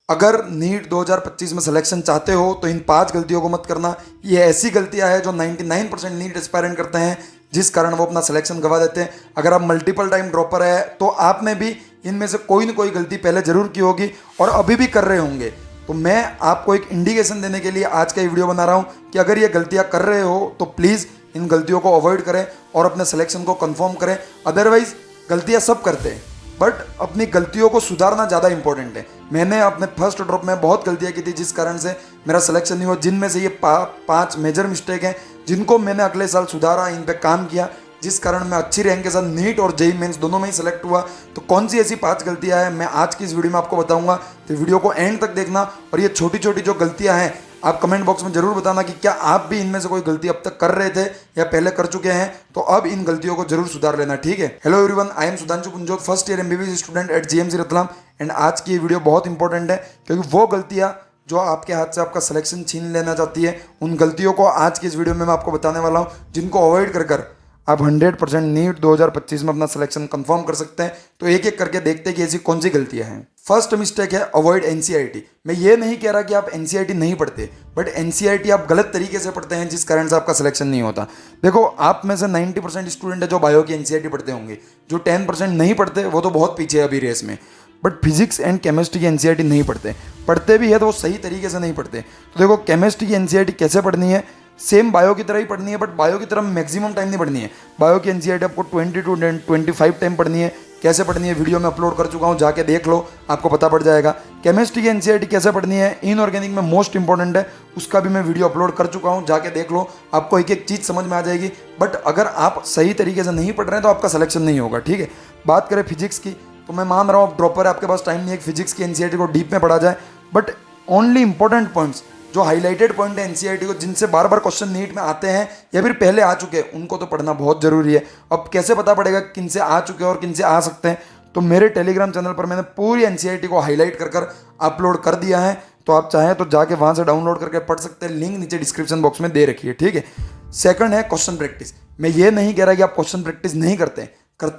अगर नीट 2025 में सिलेक्शन चाहते हो तो इन 5 गलतियों को मत करना। ये ऐसी गलतियां हैं जो 99% नीट एस्पायरेंट करते हैं, जिस कारण वो अपना सिलेक्शन गवा देते हैं। अगर आप मल्टीपल टाइम ड्रॉपर है तो आपने भी इनमें से कोई ना कोई गलती पहले जरूर की होगी और अभी भी कर रहे होंगे। तो मैं आपको एक इंडिकेशन देने के लिए आज का ये वीडियो बना रहा हूँ कि अगर ये गलतियाँ कर रहे हो तो प्लीज़ इन गलतियों को अवॉइड करें और अपने सिलेक्शन को कंफर्म करें। अदरवाइज गलतियाँ सब करते हैं, बट अपनी गलतियों को सुधारना ज़्यादा इंपॉर्टेंट है। मैंने अपने फर्स्ट ड्रॉप में बहुत गलतियाँ की थी, जिस कारण से मेरा सिलेक्शन नहीं हुआ। जिनमें से ये 5 मेजर मिस्टेक हैं जिनको मैंने अगले साल सुधारा, इन पे काम किया, जिस कारण मैं अच्छी रैंक के साथ नीट और जेईई मेंस दोनों में ही सिलेक्ट हुआ। तो कौन सी ऐसी 5 गलतियां हैं मैं आज की इस वीडियो में आपको बताऊंगा। तो वीडियो को एंड तक देखना और ये छोटी छोटी जो गलतियां हैं आप कमेंट बॉक्स में जरूर बताना कि क्या आप भी इनमें से कोई गलती अब तक कर रहे थे या पहले कर चुके हैं। तो अब इन गलतियों को जरूर सुधार लेना, ठीक है। Hello everyone, I am Sudhanshu Punjot, first year MBBS student at GMC Ratlam. And आज की ये वीडियो बहुत इंपॉर्टेंट है क्योंकि वो गलतियां जो आपके हाथ से आपका सिलेक्शन छीन लेना चाहती है, उन गलतियों को आज की इस वीडियो में मैं आपको बताने वाला हूँ, जिनको अवॉइड कर आप 100% नीट 2025 में अपना सिलेक्शन कंफर्म कर सकते हैं। तो एक एक करके देखते हैं कि ऐसी कौन सी गलतियां हैं। फर्स्ट मिस्टेक है अवॉइड एनसीईआरटी। मैं ये नहीं कह रहा कि आप एनसीईआरटी नहीं पढ़ते, बट एनसीईआरटी आप गलत तरीके से पढ़ते हैं, जिस कारण से आपका सिलेक्शन नहीं होता। देखो, आप में से 90% स्टूडेंट है जो बायो की एनसीईआरटी पढ़ते होंगे, जो 10% नहीं पढ़ते वो तो बहुत पीछे है अभी रेस में। बट फिजिक्स एंड केमिस्ट्री की एनसीईआरटी नहीं पढ़ते भी है तो वो सही तरीके से नहीं पढ़ते। तो देखो, केमिस्ट्री की एनसीईआरटी कैसे पढ़नी है, सेम बायो की तरह ही पढ़नी है, बट बायो की तरह मैक्सिमम टाइम नहीं पढ़नी है। बायो की एनसीईआरटी आपको 20 to 25 टाइम पढ़नी है। कैसे पढ़नी है वीडियो में अपलोड कर चुका हूँ, जाके देख लो, आपको पता पड़ जाएगा। केमिस्ट्री की एनसीईआरटी कैसे पढ़नी है, इनऑर्गेनिक में मोस्ट इंपॉर्टेंट है, उसका भी मैं वीडियो अपलोड कर चुका हूँ, जाके देख लो, आपको एक एक चीज़ समझ में आ जाएगी। बट अगर आप सही तरीके से नहीं पढ़ रहे हैं तो आपका सिलेक्शन नहीं होगा, ठीक है। बात करें फिजिक्स की, तो मैं मान रहा हूँ आप ड्रॉपर है, आपके पास टाइम नहीं है फिजिक्स की एनसीईआरटी को डीप में पढ़ा जाए, बट ओनली इंपॉर्टेंट पॉइंट्स जो हाईलाइटेड पॉइंट है एनसीईआरटी को, जिनसे बार बार क्वेश्चन नीट में आते हैं या फिर पहले आ चुके हैं, उनको तो पढ़ना बहुत जरूरी है। अब कैसे पता पड़ेगा किन से आ चुके हैं और किन से आ सकते हैं, तो मेरे टेलीग्राम चैनल पर मैंने पूरी एनसीईआरटी को हाईलाइट कर अपलोड कर दिया है। तो आप चाहें तो जाके वहां से डाउनलोड करके पढ़ सकते हैं, लिंक नीचे डिस्क्रिप्शन बॉक्स में दे रखी है, ठीक है। सेकंड है क्वेश्चन प्रैक्टिस। मैं ये नहीं कह रहा कि आप क्वेश्चन प्रैक्टिस नहीं करते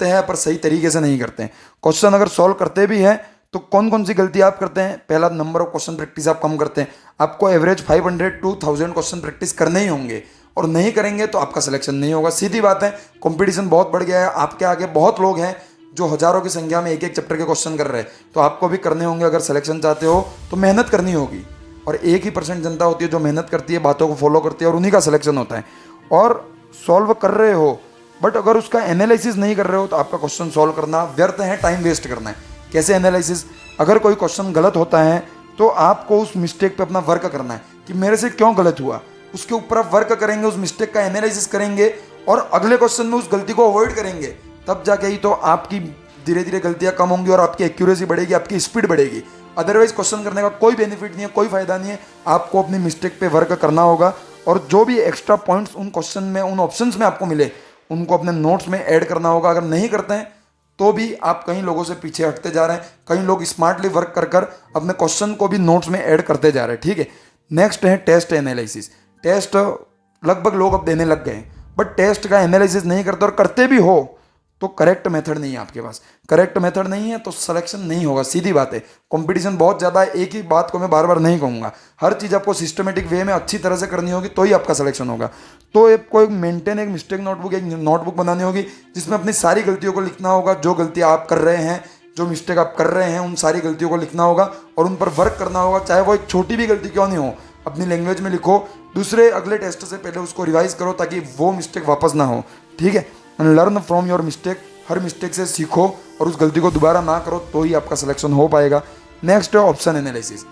हैं पर सही तरीके से नहीं करते हैं। क्वेश्चन अगर सॉल्व करते भी हैं तो कौन कौन सी गलती आप करते हैं। पहला, नंबर ऑफ क्वेश्चन प्रैक्टिस आप कम करते हैं। आपको एवरेज 500 to 1000 क्वेश्चन प्रैक्टिस करने ही होंगे, और नहीं करेंगे तो आपका सिलेक्शन नहीं होगा, सीधी बात है। कंपटीशन बहुत बढ़ गया है, आपके आगे बहुत लोग हैं जो हजारों की संख्या में एक एक चैप्टर के क्वेश्चन कर रहे हैं, तो आपको भी करने होंगे। अगर सिलेक्शन चाहते हो तो मेहनत करनी होगी, और 1% जनता होती है जो मेहनत करती है, बातों को फॉलो करती है, और उन्हीं का सिलेक्शन होता है। और सॉल्व कर रहे हो बट अगर उसका एनालिसिस नहीं कर रहे हो तो आपका क्वेश्चन सॉल्व करना व्यर्थ है, टाइम वेस्ट करना है। कैसे एनालिसिस, अगर कोई क्वेश्चन गलत होता है तो आपको उस मिस्टेक पे अपना वर्क करना है कि मेरे से क्यों गलत हुआ, उसके ऊपर आप वर्क करेंगे, उस मिस्टेक का एनालिसिस करेंगे और अगले क्वेश्चन में उस गलती को अवॉइड करेंगे। तब जाके ही तो आपकी धीरे धीरे गलतियां कम होंगी और आपकी एक्यूरेसी बढ़ेगी, आपकी स्पीड बढ़ेगी। अदरवाइज क्वेश्चन करने का कोई बेनिफिट नहीं है, कोई फायदा नहीं है। आपको अपनी मिस्टेक पे वर्क करना होगा, और जो भी एक्स्ट्रा पॉइंट्स उन क्वेश्चन में, उन ऑप्शंस में आपको मिले, उनको अपने नोट्स में ऐड करना होगा। अगर नहीं करते हैं तो भी आप कई लोगों से पीछे हटते जा रहे हैं। कई लोग स्मार्टली वर्क कर अपने क्वेश्चन को भी नोट्स में ऐड करते जा रहे हैं, ठीक है। नेक्स्ट है टेस्ट एनालिसिस। टेस्ट लगभग लोग अब देने लग गए हैं, बट टेस्ट का एनालिसिस नहीं करते, और करते भी हो तो करेक्ट मेथड नहीं है आपके पास। करेक्ट मेथड नहीं है तो सिलेक्शन नहीं होगा, सीधी बात है। कंपटीशन बहुत ज़्यादा है, एक ही बात को मैं बार बार नहीं कहूँगा। हर चीज़ आपको सिस्टमेटिक वे में अच्छी तरह से करनी होगी तो ही आपका सिलेक्शन होगा। तो आपको एक मिस्टेक नोटबुक, एक नोटबुक बनानी होगी जिसमें अपनी सारी गलतियों को लिखना होगा। जो गलतियाँ आप कर रहे हैं, जो मिस्टेक आप कर रहे हैं, उन सारी गलतियों को लिखना होगा और उन पर वर्क करना होगा, चाहे वो एक छोटी भी गलती क्यों नहीं हो। अपनी लैंग्वेज में लिखो, दूसरे अगले टेस्ट से पहले उसको रिवाइज करो ताकि वो मिस्टेक वापस ना हो, ठीक है। Learn from your mistake, her mistake से सीखो और उस गलती को दोबारा ना करो, तो ही आपका सिलेक्शन हो पाएगा। नेक्स्ट है ऑप्शन एनालिसिस।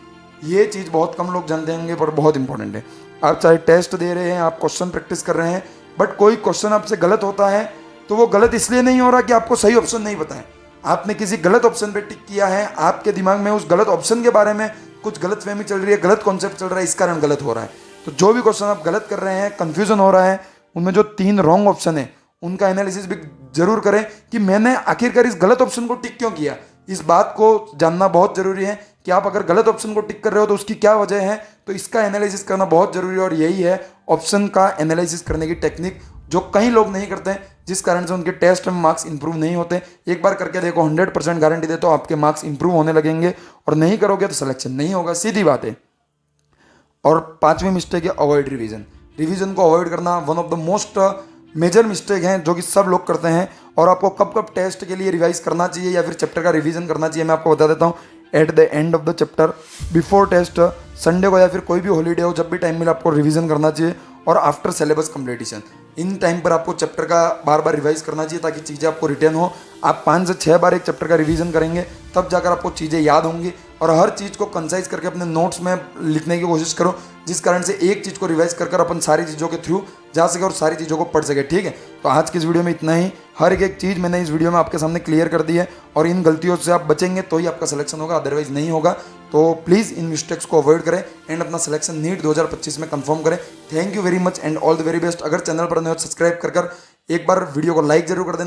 ये चीज़ बहुत कम लोग जानते होंगे पर बहुत इंपॉर्टेंट है। आप चाहे टेस्ट दे रहे हैं, आप क्वेश्चन प्रैक्टिस कर रहे हैं, बट कोई क्वेश्चन आपसे गलत होता है तो वो गलत इसलिए नहीं हो रहा कि आपको सही ऑप्शन नहीं पता है। आपने किसी गलत ऑप्शन पे टिक किया है, आपके दिमाग में उस गलत ऑप्शन के बारे में कुछ गलत फहमी चल रही है, गलत कॉन्सेप्ट चल रहा है, इस कारण गलत हो रहा है। तो जो भी क्वेश्चन आप गलत कर रहे हैं, कंफ्यूजन हो रहा है, उनमें जो 3 रॉन्ग ऑप्शन है उनका एनालिसिस भी जरूर करें कि मैंने आखिरकार इस गलत ऑप्शन को टिक क्यों किया। इस बात को जानना बहुत जरूरी है कि आप अगर गलत ऑप्शन को टिक कर रहे हो तो उसकी क्या वजह है, तो इसका एनालिसिस करना बहुत जरूरी है। और यही है ऑप्शन का एनालिसिस करने की टेक्निक जो कई लोग नहीं करते हैं, जिस कारण से उनके टेस्ट में मार्क्स इंप्रूव नहीं होते। एक बार करके देखो, 100% गारंटी देता हूँ आपके मार्क्स इंप्रूव होने लगेंगे, और नहीं करोगे तो सिलेक्शन नहीं होगा, सीधी बात है। और पांचवी मिस्टेक है अवॉइड रिवीजन। रिवीजन को अवॉइड करना one of the most major mistake है जो कि सब लोग करते हैं। और आपको कब कब टेस्ट के लिए रिवाइज करना चाहिए या फिर चैप्टर का रिवीजन करना चाहिए, मैं आपको बता देता हूँ। At the end of the chapter, before test, Sunday को या फिर कोई भी हॉलीडे हो, जब भी टाइम मिले आपको रिवीजन करना चाहिए। और after syllabus completion, in time पर आपको चैप्टर का बार बार रिवाइज करना चाहिए ताकि चीज़ें आपको रिटेन हो। आप 5 से 6 बार एक चैप्टर का रिवीजन करेंगे तब जाकर आपको चीज़ें याद होंगी। और हर चीज़ को कंसाइज करके अपने नोट्स में लिखने की कोशिश करो, जिस कारण से एक चीज़ को रिवाइज कर अपन सारी चीज़ों के थ्रू जा सके और सारी चीज़ों को पढ़ सके, ठीक है। तो आज की इस वीडियो में इतना ही। हर एक चीज़ मैंने इस वीडियो में आपके सामने क्लियर कर दी है, और इन गलतियों से आप बचेंगे तो ही आपका सिलेक्शन होगा, अदरवाइज नहीं होगा। तो प्लीज़ इन मिस्टेक्स को अवॉइड करें एंड अपना सिलेक्शन नीट 2025 में कंफर्म करें। Thank you very much and all the very best. अगर चैनल पर नए हो सब्सक्राइब कर एक बार वीडियो को लाइक जरूर कर देना।